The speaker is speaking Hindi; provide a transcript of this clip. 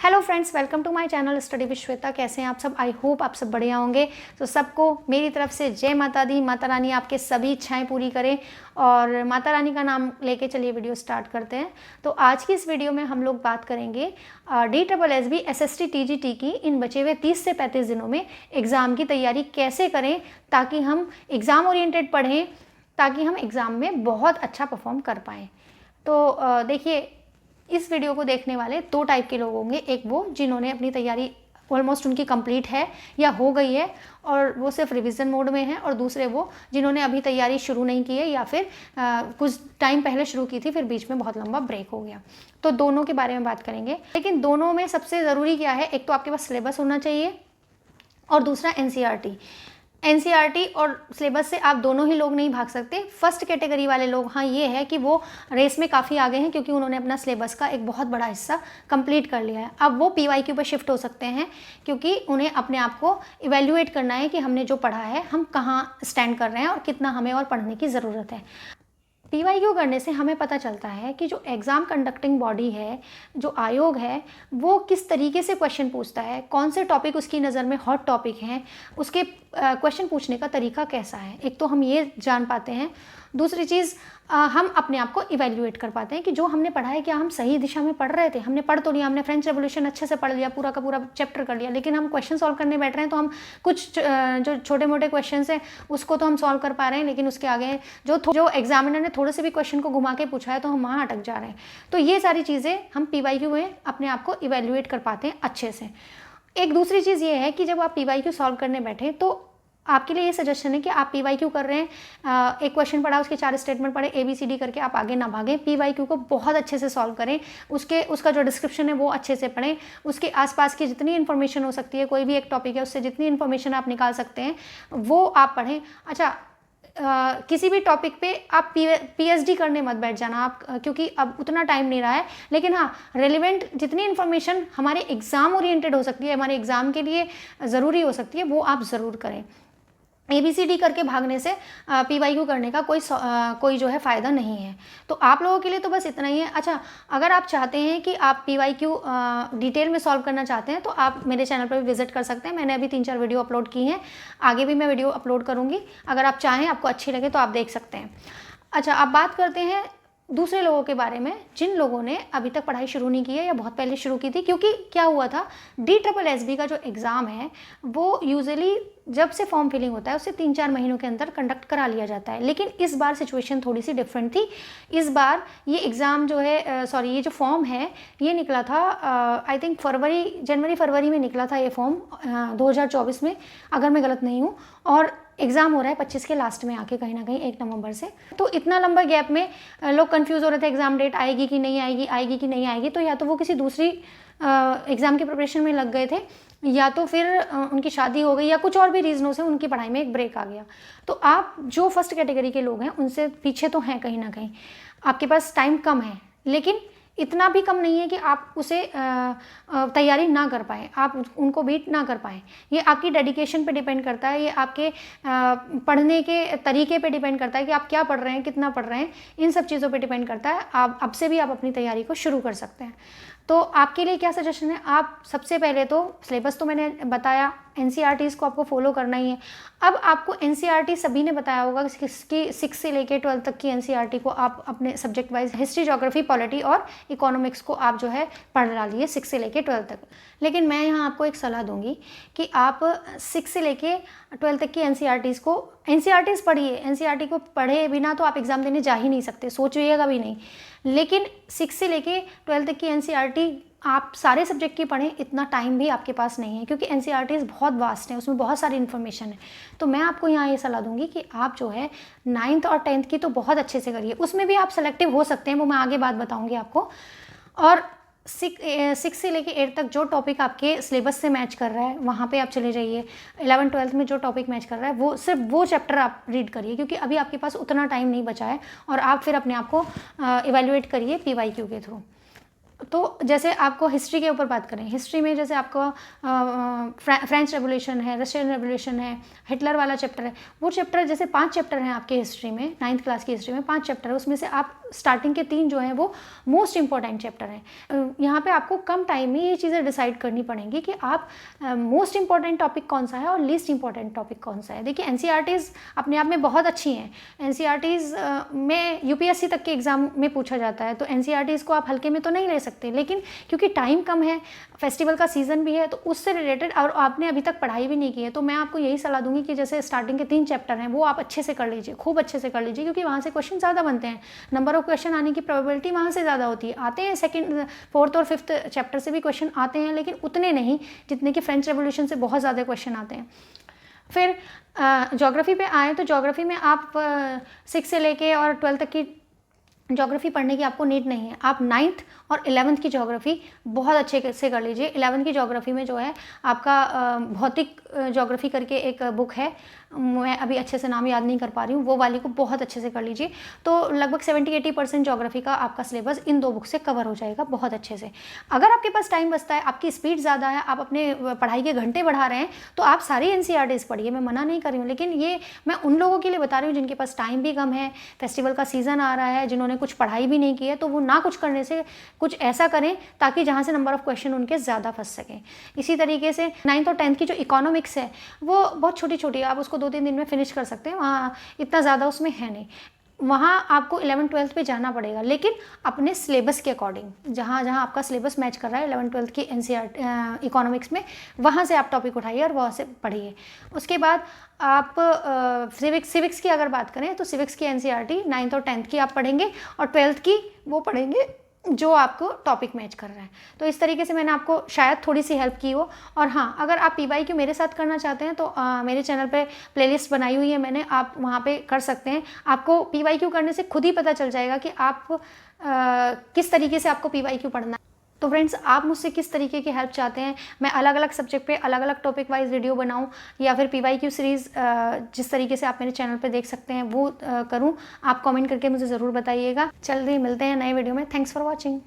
Hello friends, welcome to my channel study with Shweta. कैसे हैं आप सब? आई होप आप सब बढ़िया होंगे। तो सबको मेरी तरफ से जय माता दी। माता रानी आपके सभी इच्छाएं पूरी करें और माता रानी का नाम लेके चलिए वीडियो स्टार्ट करते हैं। तो आज की इस वीडियो में हम लोग बात करेंगे DSSB SST TGT की इन बचे हुए 30 से 35 दिनों में एग्ज़ाम की तैयारी कैसे करें ताकि हम एग्ज़ाम ओरिएंटेड पढ़ें, ताकि हम एग्ज़ाम में बहुत अच्छा परफॉर्म कर पाएँ। तो देखिए, इस वीडियो को देखने वाले दो टाइप के लोग होंगे। एक वो जिन्होंने अपनी तैयारी ऑलमोस्ट उनकी कंप्लीट है या हो गई है और वो सिर्फ रिवीजन मोड में है, और दूसरे वो जिन्होंने अभी तैयारी शुरू नहीं की है या फिर कुछ टाइम पहले शुरू की थी, फिर बीच में बहुत लंबा ब्रेक हो गया। तो दोनों के बारे में बात करेंगे। लेकिन दोनों में सबसे ज़रूरी क्या है? एक तो आपके पास सिलेबस होना चाहिए और दूसरा एनसीईआरटी और सिलेबस से आप दोनों ही लोग नहीं भाग सकते। फर्स्ट कैटेगरी वाले लोग, हाँ ये है कि वो रेस में काफ़ी आगे हैं क्योंकि उन्होंने अपना सिलेबस का एक बहुत बड़ा हिस्सा कंप्लीट कर लिया है। अब वो PYQ पर शिफ्ट हो सकते हैं क्योंकि उन्हें अपने आप को इवेल्युएट करना है कि हमने जो पढ़ा है हम कहाँ स्टैंड कर रहे हैं और कितना हमें और पढ़ने की ज़रूरत है। PYQ करने से हमें पता चलता है कि जो एग्ज़ाम कंडक्टिंग बॉडी है, जो आयोग है, वो किस तरीके से क्वेश्चन पूछता है, कौन से टॉपिक उसकी नज़र में हॉट टॉपिक हैं, उसके क्वेश्चन पूछने का तरीका कैसा है। एक तो हम ये जान पाते हैं। दूसरी चीज़, हम अपने आप को इवेल्युएट कर पाते हैं कि जो हमने पढ़ा है क्या हम सही दिशा में पढ़ रहे थे। हमने पढ़ तो लिया, हमने फ्रेंच रेवोल्यूशन अच्छे से पढ़ लिया, पूरा का पूरा चैप्टर कर लिया, लेकिन हम क्वेश्चन सॉल्व करने बैठ रहे हैं तो हम कुछ जो छोटे मोटे क्वेश्चन हैं उसको तो हम सॉल्व कर पा रहे हैं, लेकिन उसके आगे जो एग्जामिनर ने थोड़े से भी क्वेश्चन को घुमा के पूछा है तो हम वहाँ अटक जा रहे हैं। तो ये सारी चीज़ें हम PYQ में अपने आप को इवेल्युएट कर पाते हैं अच्छे से। एक दूसरी चीज़ ये है कि जब आप PYQ सॉल्व करने बैठें तो आपके लिए ये सजेशन है कि आप PYQ कर रहे हैं, एक क्वेश्चन पढ़ा, उसके 4 स्टेटमेंट पढ़े, ABCD करके आप आगे ना भागें। PYQ को बहुत अच्छे से सॉल्व करें, उसका जो डिस्क्रिप्शन है वो अच्छे से पढ़ें, उसके आसपास की जितनी इन्फॉर्मेशन हो सकती है, कोई भी एक टॉपिक है उससे जितनी इन्फॉर्मेशन आप निकाल सकते हैं वो आप पढ़ें। अच्छा, किसी भी टॉपिक पे आप PhD करने मत बैठ जाना आप, क्योंकि अब उतना टाइम नहीं रहा है। लेकिन हाँ, रेलिवेंट जितनी इन्फॉर्मेशन हमारे एग्ज़ाम ओरिएंटेड हो सकती है, हमारे एग्ज़ाम के लिए ज़रूरी हो सकती है, वो आप ज़रूर करें। ABCD करके भागने से PYQ करने का कोई जो है फ़ायदा नहीं है। तो आप लोगों के लिए तो बस इतना ही है। अच्छा, अगर आप चाहते हैं कि आप PYQ डिटेल में सॉल्व करना चाहते हैं तो आप मेरे चैनल पर भी विजिट कर सकते हैं। मैंने अभी 3-4 वीडियो अपलोड की हैं, आगे भी मैं वीडियो अपलोड करूँगी। अगर आप चाहें, आपको अच्छी लगे तो आप देख सकते हैं। अच्छा, अब बात करते हैं दूसरे लोगों के बारे में जिन लोगों ने अभी तक पढ़ाई शुरू नहीं की है या बहुत पहले शुरू की थी। क्योंकि क्या हुआ था, DSSB का जो एग्ज़ाम है वो यूजुअली जब से फॉर्म फिलिंग होता है उससे 3-4 महीनों के अंदर कंडक्ट करा लिया जाता है। लेकिन इस बार सिचुएशन थोड़ी सी डिफरेंट थी। इस बार ये एग्ज़ाम जो है ये जो फॉर्म है ये निकला था, आई थिंक जनवरी फरवरी में निकला था ये फॉर्म 2024 में, अगर मैं गलत नहीं हूँ। और एग्ज़ाम हो रहा है 25 के लास्ट में आके कहीं ना कहीं 1 नवंबर से। तो इतना लंबा गैप में लोग कंफ्यूज हो रहे थे एग्ज़ाम डेट आएगी कि नहीं आएगी, आएगी कि नहीं आएगी। तो या तो वो किसी दूसरी एग्ज़ाम की प्रिपरेशन में लग गए थे, या तो फिर उनकी शादी हो गई, या कुछ और भी रीज़नों से उनकी पढ़ाई में एक ब्रेक आ गया। तो आप जो फर्स्ट कैटेगरी के लोग हैं उनसे पीछे तो हैं कहीं ना कहीं, आपके पास टाइम कम है, लेकिन इतना भी कम नहीं है कि आप उसे तैयारी ना कर पाएँ, आप उनको बीट ना कर पाएँ। ये आपकी डेडिकेशन पे डिपेंड करता है, ये आपके पढ़ने के तरीके पे डिपेंड करता है कि आप क्या पढ़ रहे हैं, कितना पढ़ रहे हैं, इन सब चीज़ों पे डिपेंड करता है। आप अब से भी आप अपनी तैयारी को शुरू कर सकते हैं। तो आपके लिए क्या सजेशन है? आप सबसे पहले तो सिलेबस तो मैंने बताया, NCERTs को आपको फॉलो करना ही है। अब आपको NCERT सभी ने बताया होगा कि 6 से लेकर 12 तक की NCERT को आप अपने subject wise history, geography, polity और इकोनॉमिक्स को आप जो है पढ़ डालिए 6 से लेकर 12 तक। लेकिन मैं यहाँ आपको एक सलाह दूंगी कि आप 6 से लेकर 12 तक की NCERTs पढ़िए। NCERT को पढ़े बिना तो आप एग्ज़ाम देने जा ही नहीं सकते, सोचिएगा भी नहीं। लेकिन 6 से लेके 12 तक की NCERT आप सारे सब्जेक्ट की पढ़ें, इतना टाइम भी आपके पास नहीं है क्योंकि NCERTs बहुत वास्ट हैं, उसमें बहुत सारी इन्फॉर्मेशन है। तो मैं आपको यहाँ ये सलाह दूंगी कि आप जो है 9th और 10th की तो बहुत अच्छे से करिए। उसमें भी आप सेलेक्टिव हो सकते हैं, वो मैं आगे बात बताऊँगी आपको। और 6 से लेके 8 तक जो टॉपिक आपके सिलेबस से मैच कर रहा है वहाँ पे आप चले जाइए। 11-12 में जो टॉपिक मैच कर रहा है वो सिर्फ वो चैप्टर आप रीड करिए, क्योंकि अभी आपके पास उतना टाइम नहीं बचा है। और आप फिर अपने आप को इवेल्युएट करिए PYQ के थ्रू। तो जैसे आपको हिस्ट्री के ऊपर बात करें, हिस्ट्री में जैसे आपको फ्रेंच रेवोल्यूशन है, रशियन रेवोल्यूशन है, हिटलर वाला चैप्टर है, वो चैप्टर जैसे 5 चैप्टर हैं आपके हिस्ट्री में, 9th क्लास की हिस्ट्री में 5 चैप्टर है, उसमें से आप स्टार्टिंग के 3 जो हैं वो मोस्ट इंपॉर्टेंट चैप्टर हैं। यहाँ पे आपको कम टाइम में ये चीज़ें डिसाइड करनी पड़ेंगी कि आप मोस्ट इंपॉर्टेंट टॉपिक कौन सा है और लीस्ट इंपॉर्टेंट टॉपिक कौन सा है। देखिए एनसीईआरटीज़ अपने आप में बहुत अच्छी हैं, एनसीईआरटीज़ में यूपीएससी तक के एग्जाम में पूछा जाता है, तो एनसीईआरटीज़ को आप हल्के में तो नहीं ले सकते, लेकिन क्योंकि टाइम कम है, फेस्टिवल का सीज़न भी है, तो उससे रिलेटेड और आपने अभी तक पढ़ाई भी नहीं की है, तो मैं आपको यही सलाह दूंगी कि जैसे स्टार्टिंग के 3 चैप्टर हैं वो आप अच्छे से कर लीजिए, खूब अच्छे से कर लीजिए, क्योंकि वहाँ से क्वेश्चन ज़्यादा बनते हैं, नंबर ऑफ क्वेश्चन आने की प्रोबेबिलिटी वहाँ से ज़्यादा होती है। आते हैं 2nd, 4th और 5th चैप्टर से भी क्वेश्चन आते हैं, लेकिन उतने नहीं जितने कि फ्रेंच रेवोल्यूशन से बहुत ज़्यादा क्वेश्चन आते हैं। फिर ज्योग्राफी पे आए तो ज्योग्राफी में आप 6 से लेके और 12 तक की ज्योग्राफी पढ़ने की आपको नीड नहीं है। आप 9th और 11th की ज्योग्राफी बहुत अच्छे से कर लीजिए। 11th की ज्योग्राफी में जो है आपका भौतिक ज्योग्राफी करके एक बुक है, मैं अभी अच्छे से नाम याद नहीं कर पा रही हूँ, वो वाली को बहुत अच्छे से कर लीजिए, तो लगभग 70-80% ज्योग्राफी का आपका सिलेबस इन 2 बुक से कवर हो जाएगा बहुत अच्छे से। अगर आपके पास टाइम बचता है, आपकी स्पीड ज़्यादा है, आप अपने पढ़ाई के घंटे बढ़ा रहे हैं, तो आप सारी एनसीईआरटीज़ पढ़िए, मैं मना नहीं कर रही हूँ, लेकिन ये मैं उन लोगों के लिए बता रही हूँ जिनके पास टाइम भी कम है, फेस्टिवल का सीज़न आ रहा है, जिन्होंने कुछ पढ़ाई भी नहीं की है, तो वो ना कुछ करने से कुछ ऐसा करें ताकि जहाँ से नंबर ऑफ क्वेश्चन उनके ज़्यादा फंस सकें। इसी तरीके से 9th और 10th की जो इकोनॉमिक्स है वो बहुत छोटी छोटी, आप उसको 2-3 दिन में फिनिश कर सकते हैं, वहाँ इतना ज़्यादा उसमें है नहीं। वहाँ आपको 11th-12th पे जाना पड़ेगा, लेकिन अपने सिलेबस के अकॉर्डिंग, जहाँ जहाँ आपका सिलेबस मैच कर रहा है 11th-12th की एनसीईआरटी इकोनॉमिक्स में, वहाँ से आप टॉपिक उठाइए और वहाँ से पढ़िए। उसके बाद आप सिविक्स की अगर बात करें तो सिविक्स की एनसीईआरटी 9th और 10th की आप पढ़ेंगे, और 12th की वो पढ़ेंगे जो आपको टॉपिक मैच कर रहा है। तो इस तरीके से मैंने आपको शायद थोड़ी सी हेल्प की हो। और हाँ, अगर आप पीवाईक्यू मेरे साथ करना चाहते हैं तो मेरे चैनल पे प्लेलिस्ट बनाई हुई है मैंने, आप वहाँ पे कर सकते हैं। आपको पीवाईक्यू करने से खुद ही पता चल जाएगा कि आप किस तरीके से आपको पीवाईक्यू पढ़ना है। तो फ्रेंड्स, आप मुझसे किस तरीके की हेल्प चाहते हैं, मैं अलग अलग सब्जेक्ट पे अलग अलग टॉपिक वाइज वीडियो बनाऊं, या फिर पीवाईक्यू सीरीज़ जिस तरीके से आप मेरे चैनल पे देख सकते हैं वो करूं, आप कमेंट करके मुझे ज़रूर बताइएगा। जल्दी मिलते हैं नए वीडियो में। Thanks for watching.